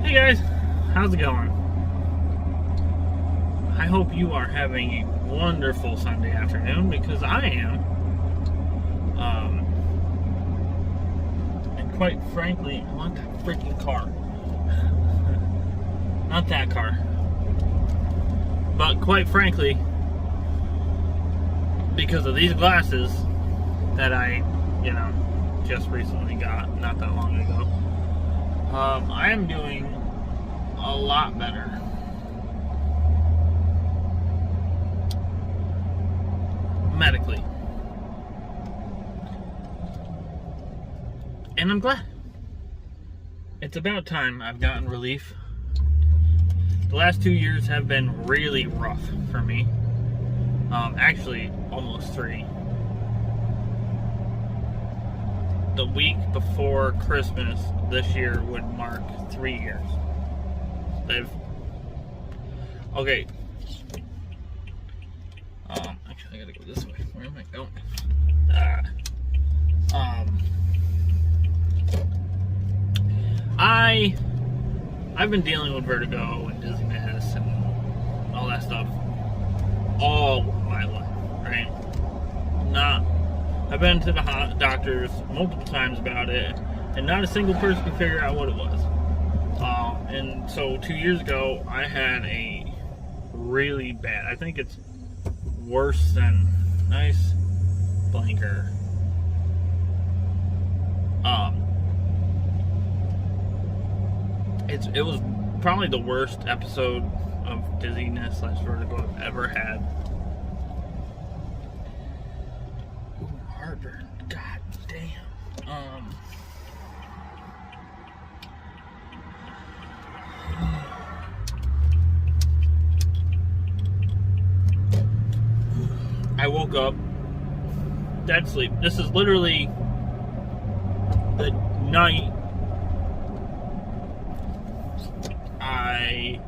Hey guys, how's it going? I hope you are having a wonderful Sunday afternoon because I am. And quite frankly, I want that freaking car. Not that car. But quite frankly, because of these glasses that I, just recently got, not that long ago, I am doing a lot better. Medically. And I'm glad. It's about time I've gotten relief. The last 2 years have been really rough for me. Actually, almost 3. The week before Christmas this year would mark 3 years. Okay. Actually, I gotta go this way. Where am I going? I've been dealing with vertigo and dizziness and all that stuff all my life, right? I've been to the doctors multiple times about it, and not a single person could figure out what it was. And so 2 years ago, I had a really bad, I think it's worse than, nice blanker. It was probably the worst episode of dizziness / vertigo I've ever had. Ooh, heartburn. God damn. I woke up dead sleep. This is literally the night I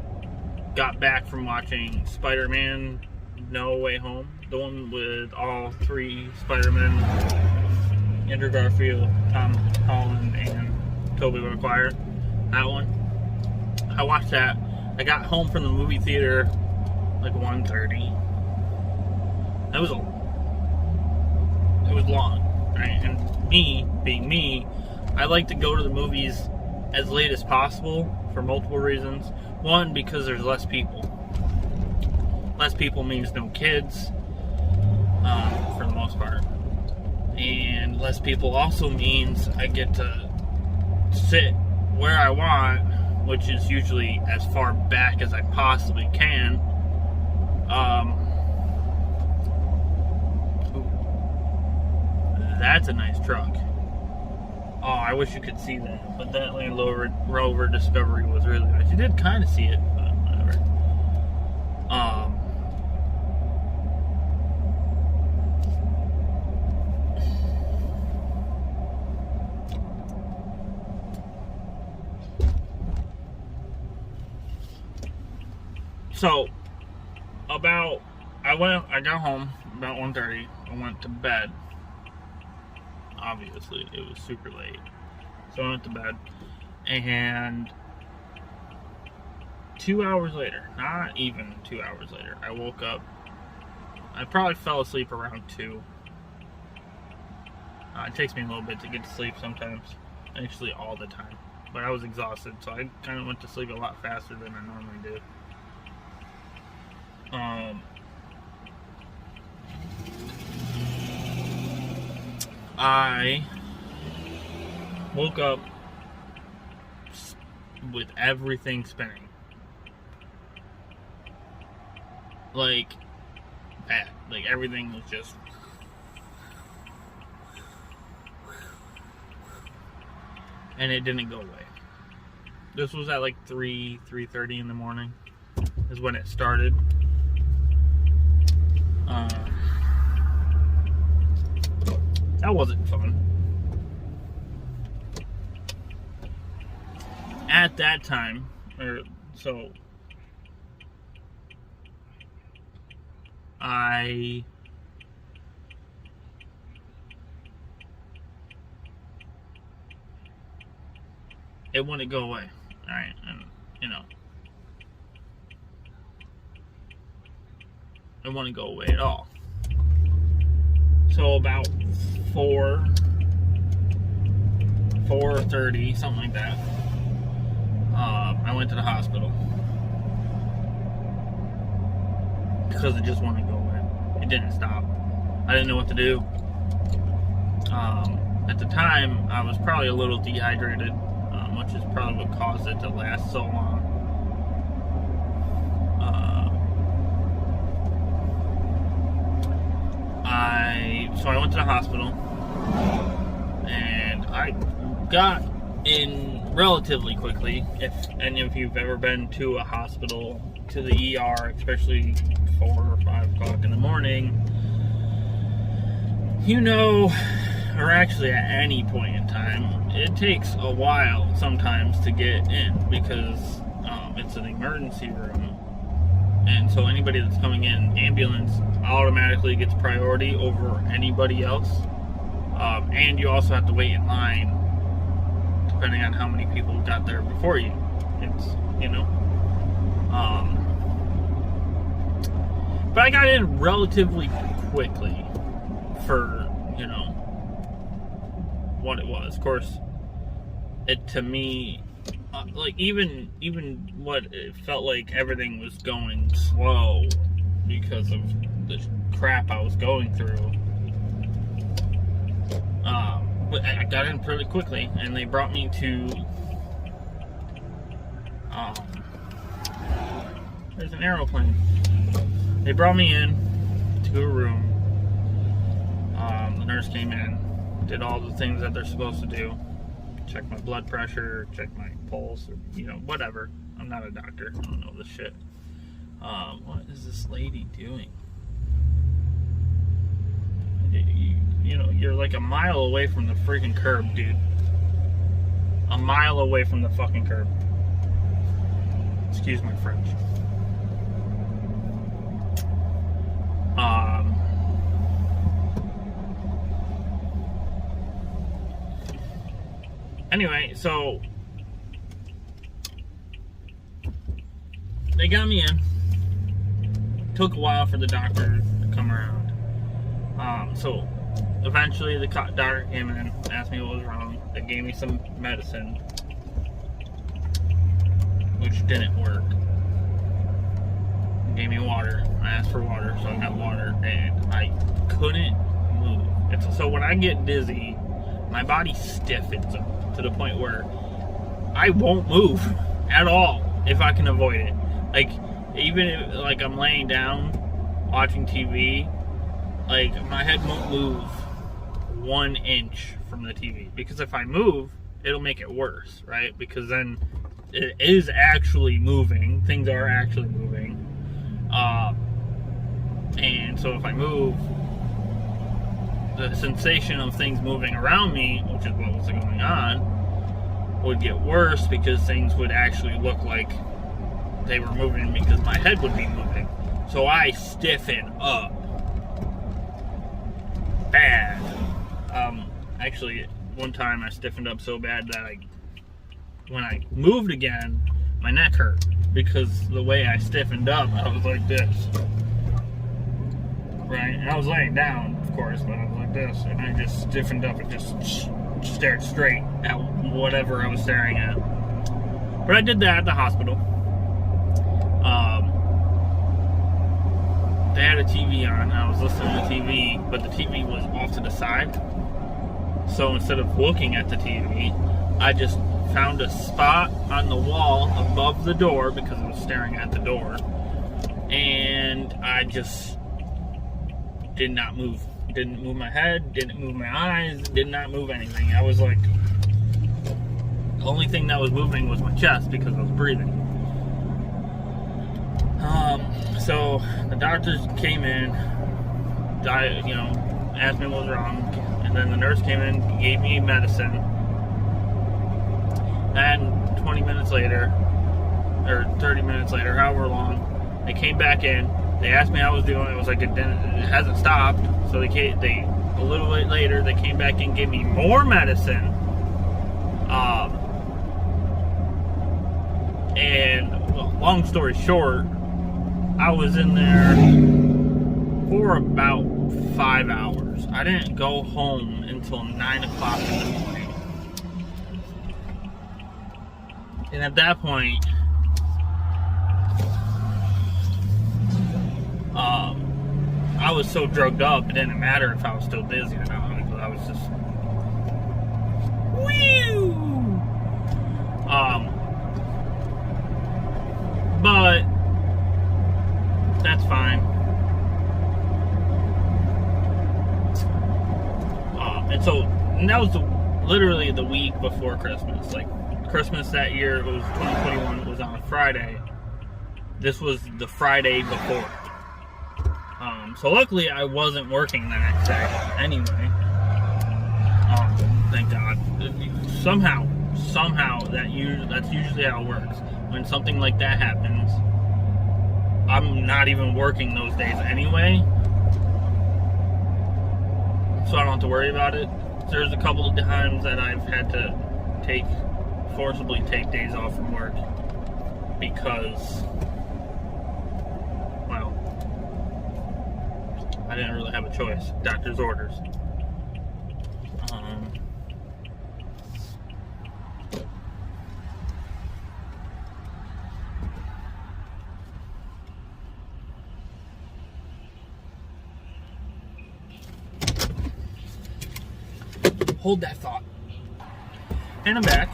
got back from watching Spider-Man No Way Home, the one with all 3 Spider-Men, Andrew Garfield, Tom Holland, and Tobey Maguire. That one. I watched that. I got home from the movie theater like 1:30. It was long, right? And me, being me, I like to go to the movies as late as possible for multiple reasons. One, because there's less people. Less people means no kids, for the most part. And less people also means I get to sit where I want, which is usually as far back as I possibly can. That's a nice truck. Oh, I wish you could see that. But that Land Rover Discovery was really nice. You did kind of see it, but whatever. So, I got home about 1:30. I went to bed. Obviously, it was super late. So I went to bed. And 2 hours later, not even 2 hours later, I woke up. I probably fell asleep around 2. It takes me a little bit to get to sleep sometimes. Actually, all the time. But I was exhausted, so I kind of went to sleep a lot faster than I normally do. I woke up with everything spinning. Like that. Like everything was just... And it didn't go away. This was at like 3:30 in the morning is when it started. That wasn't fun. At that time, it wouldn't go away. Alright, and, it wouldn't go away at all. So about 4:30, something like that, I went to the hospital. Because it just wouldn't go away. It didn't stop. I didn't know what to do. At the time, I was probably a little dehydrated, which is probably what caused it to last so long. So I went to the hospital, and I got in relatively quickly. If any of you've ever been to a hospital, to the ER, especially 4 or 5 o'clock in the morning, or actually at any point in time, it takes a while sometimes to get in because it's an emergency room. And so anybody that's coming in, ambulance automatically gets priority over anybody else. And you also have to wait in line depending on how many people got there before you. It's, but I got in relatively quickly for, what it was. Of course, it to me, even what it felt like everything was going slow because of the crap I was going through. But I got in pretty quickly, and they brought me to. There's an aeroplane. They brought me in to a room. The nurse came in, did all the things that they're supposed to do. Check my blood pressure, check my pulse, or, whatever. I'm not a doctor. I don't know this shit. What is this lady doing? You're like a mile away from the freaking curb, dude. A mile away from the fucking curb. Excuse my French. Anyway, so they got me in. Took a while for the doctor to come around. So eventually the doctor came in, asked me what was wrong. They gave me some medicine, which didn't work. They gave me water. I asked for water, so I got water, and I couldn't move. So when I get dizzy, my body stiffens up to the point where I won't move at all if I can avoid it. Like, even if, I'm laying down watching TV, my head won't move 1 inch from the TV, because if I move, it'll make it worse, right? Because then it is actually moving. Things are actually moving. And so if I move, the sensation of things moving around me, which is what was going on, would get worse, because things would actually look like they were moving because my head would be moving. So I stiffen up bad. Actually, one time I stiffened up so bad that when I moved again, my neck hurt, because the way I stiffened up, I was like this, right? And I was laying down, of course, but I was like this, and I just stiffened up and just stared straight at whatever I was staring at. But I did that at the hospital. They had a TV on, and I was listening to TV, but the TV was off to the side. So instead of looking at the TV, I just found a spot on the wall above the door, because I was staring at the door, and I just did not move. Didn't move my head, didn't move my eyes, did not move anything. I was like, the only thing that was moving was my chest, because I was breathing. So the doctors came in, asked me what was wrong, and then the nurse came in, gave me medicine. And 20 minutes later, or 30 minutes later, however long, they came back in. They asked me how I was doing. It was like it hasn't stopped. So they a little bit later, they came back and gave me more medicine. And well, long story short, I was in there for about 5 hours. I didn't go home until 9 o'clock in the morning. And at that point, I was so drugged up, it didn't matter if I was still dizzy or not. Because I was just... Woo! But that's fine. And that was literally the week before Christmas. Like, Christmas that year, it was 2021, it was on a Friday. This was the Friday before. So luckily I wasn't working the next day anyway. Thank God. Somehow, that's usually how it works. When something like that happens, I'm not even working those days anyway, so I don't have to worry about it. There's a couple of times that I've had to forcibly take days off from work because, well, I didn't really have a choice. Doctor's orders. Hold that thought. And I'm back.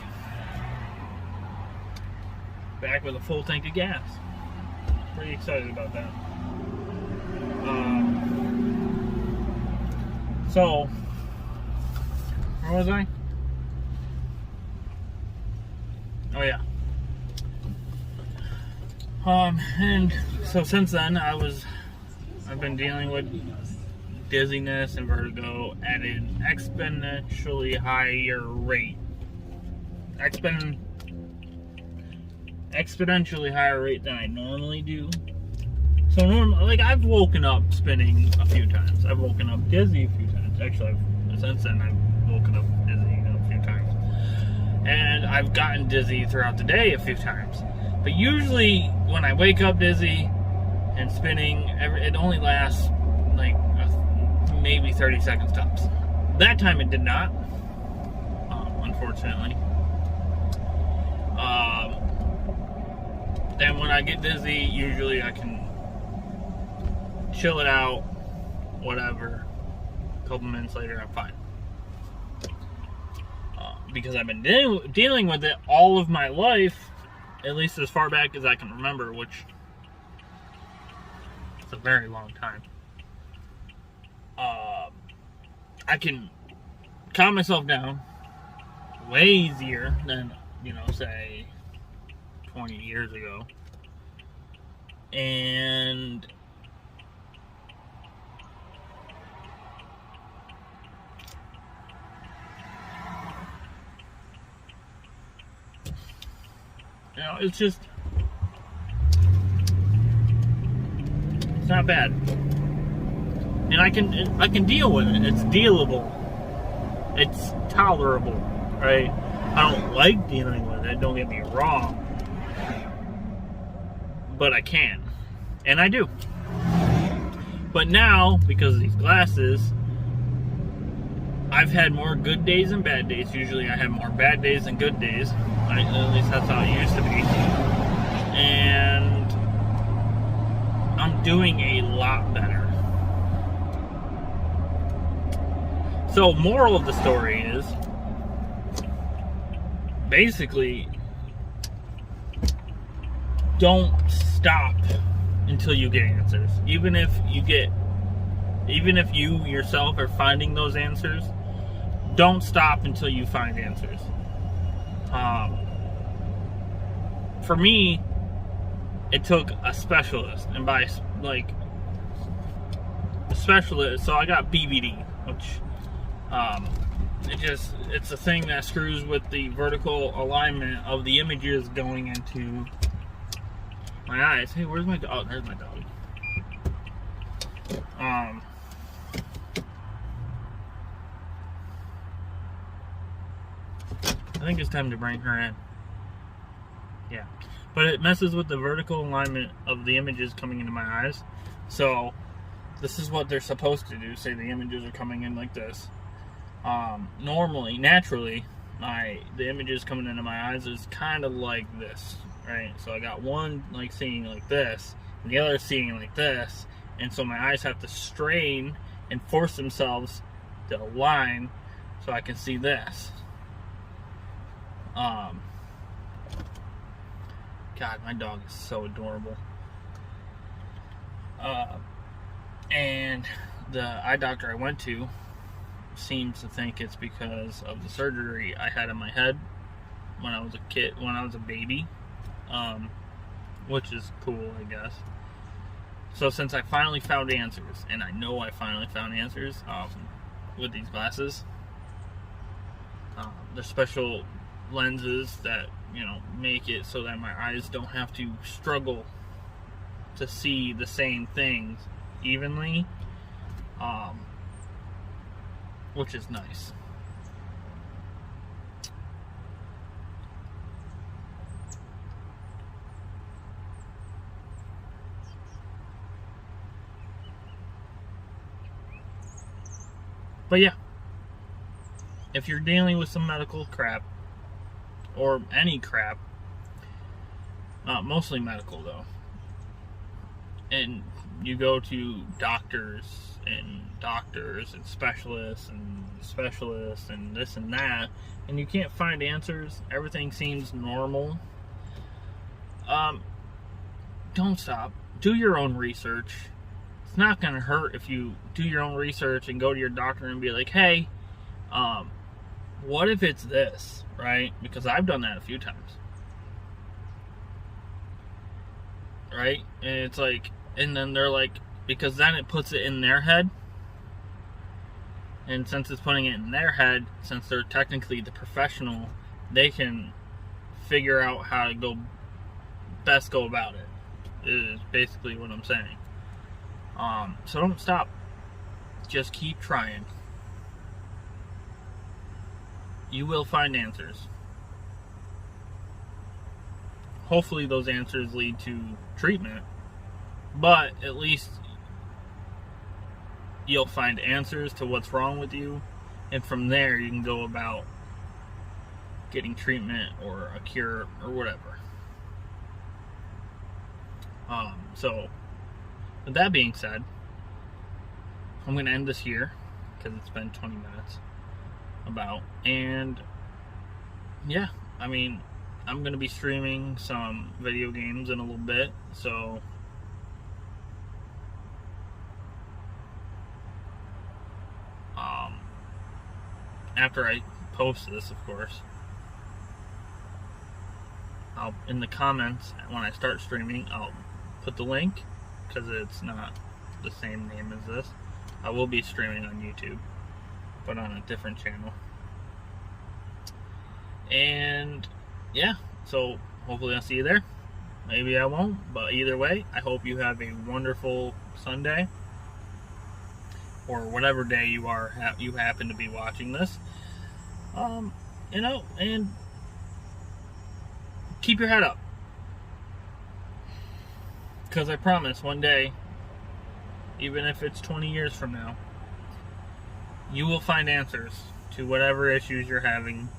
Back with a full tank of gas. Pretty excited about that. So, where was I? Oh yeah. And so since then I've been dealing with dizziness and vertigo at an exponentially higher rate. Exponentially higher rate than I normally do. So like I've woken up spinning a few times. I've woken up dizzy a few times. Actually, since then I've woken up dizzy a few times. And I've gotten dizzy throughout the day a few times. But usually when I wake up dizzy and spinning, it only lasts like maybe 30 seconds tops. That time it did not, unfortunately. Then when I get dizzy, usually I can chill it out, whatever. A couple minutes later, I'm fine. Because I've been dealing with it all of my life, at least as far back as I can remember, which is a very long time. I can calm myself down way easier than, say 20 years ago. And it's just, it's not bad. And I can deal with it. It's dealable. It's tolerable, right? I don't like dealing with it, don't get me wrong. But I can. And I do. But now, because of these glasses, I've had more good days and bad days. Usually I have more bad days than good days. At least that's how it used to be. And I'm doing a lot better. So, moral of the story is, basically, don't stop until you get answers. Even if you yourself are finding those answers, don't stop until you find answers. For me, it took a specialist, and by like a specialist, so I got BVD, which it's a thing that screws with the vertical alignment of the images going into my eyes. Hey, where's my dog? Oh, there's my dog. I think it's time to bring her in. Yeah. But it messes with the vertical alignment of the images coming into my eyes. So this is what they're supposed to do. Say the images are coming in like this. Normally, naturally, the images coming into my eyes is kind of like this, right? So I got one like seeing like this, and the other seeing like this, and so my eyes have to strain and force themselves to align so I can see this. God, my dog is so adorable. And the eye doctor I went to seems to think it's because of the surgery I had in my head when I was a baby, which is cool, I guess. So since I finally found answers, and I know I finally found answers with these glasses, there's special lenses that make it so that my eyes don't have to struggle to see the same things evenly, which is nice. But yeah, if you're dealing with some medical crap, or any crap, mostly medical though, and you go to doctors and specialists and this and that, and you can't find answers, everything seems normal, don't stop. Do your own research. It's not going to hurt if you do your own research and go to your doctor and be like, hey, what if it's this, right? Because I've done that a few times, right? And it's like, and then they're like, because then it puts it in their head, and since it's putting it in their head, since they're technically the professional, they can figure out how to best go about it, is basically what I'm saying. So don't stop. Just keep trying. You will find answers. Hopefully those answers lead to treatment, but at least you'll find answers to what's wrong with you, and from there you can go about getting treatment or a cure or whatever. So with that being said, I'm going to end this here because it's been 20 minutes about, and yeah, I mean, I'm going to be streaming some video games in a little bit, so after I post this, of course, I'll, in the comments when I start streaming, I'll put the link, because it's not the same name as this. I will be streaming on YouTube, but on a different channel. And yeah, so hopefully I'll see you there. Maybe I won't, but either way, I hope you have a wonderful Sunday, or whatever day you happen to be watching this. And keep your head up, because I promise one day, even if it's 20 years from now, you will find answers to whatever issues you're having.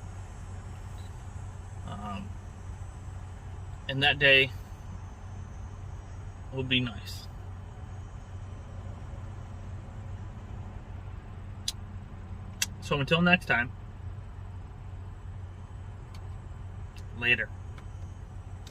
And that day will be nice. So until next time, later.